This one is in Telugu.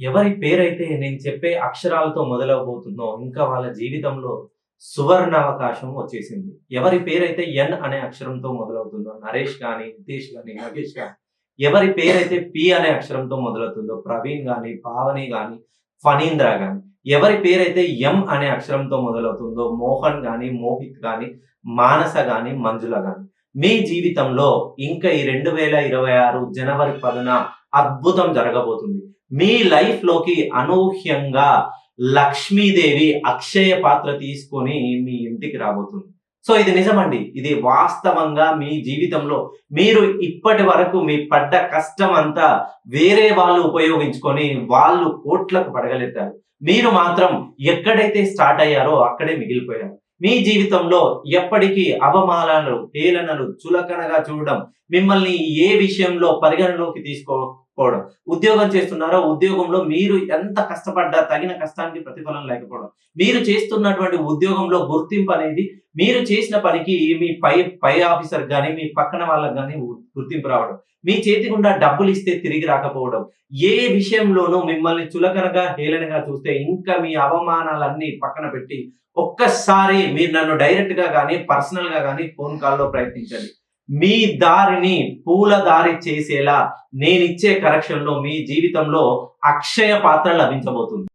ఎవరి పేరైతే నేను చెప్పే అక్షరాలతో మొదలవబోతుందో ఇంకా వాళ్ళ జీవితంలో సువర్ణావకాశం వచ్చేసింది. ఎవరి పేరైతే ఎన్ అనే అక్షరంతో మొదలవుతుందో నరేష్ గాని, నితేష్ గాని, నగేష్ గాని, ఎవరి పేరైతే పి అనే అక్షరంతో మొదలవుతుందో ప్రవీణ్ గాని, పావని గాని, ఫణీంద్ర గాని, ఎవరి పేరైతే ఎం అనే అక్షరంతో మొదలవుతుందో మోహన్ గాని, మోహిత్ గాని, మానస గాని, మంజుల గాని, మీ జీవితంలో ఇంకా ఈ 2026 జనవరి 10న అద్భుతం జరగబోతుంది. మీ లైఫ్ లోకి అనూహ్యంగా లక్ష్మీదేవి అక్షయ పాత్ర తీసుకొని మీ ఇంటికి రాబోతుంది. సో ఇది నిజమండి. ఇది వాస్తవంగా మీ జీవితంలో మీరు ఇప్పటి వరకు మీ పడ్డ కష్టం అంతా వేరే వాళ్ళు ఉపయోగించుకొని వాళ్ళు కోట్లకు పడగలెత్తారు. మీరు మాత్రం ఎక్కడైతే స్టార్ట్ అయ్యారో అక్కడే మిగిలిపోయారు. మీ జీవితంలో ఎప్పటికీ అవమానాలు, హేళనలు చులకనగా చూడడం, మిమ్మల్ని ఏ విషయంలో పరిగణలోకి తీసుకోకపోవడం, ఉద్యోగం చేస్తున్నారో ఉద్యోగంలో మీరు ఎంత కష్టపడ్డా తగిన కష్టానికి ప్రతిఫలం లేకపోవడం, మీరు చేస్తున్నటువంటి ఉద్యోగంలో గుర్తింపు అనేది మీరు చేసిన పనికి మీ పై ఆఫీసర్ గాని, మీ పక్కన వాళ్ళకి గాని గుర్తింపు రావడం, మీ చేతి గుండా డబ్బులు ఇస్తే తిరిగి రాకపోవడం, ఏ విషయంలోనూ మిమ్మల్ని చులకనగా, హేళనగా చూస్తే ఇంకా మీ అవమానాలన్నీ పక్కన పెట్టి ఒక్కసారి మీరు నన్ను డైరెక్ట్ గా గాని, పర్సనల్ గా గాని ఫోన్ కాల్‌లో ప్రయత్నించండి. మీ దారిని పూల దారి చేసేలా నేనిచ్చే కరెక్షన్‌లో మీ జీవితంలో అక్షయ పాత్ర లభించబోతుంది.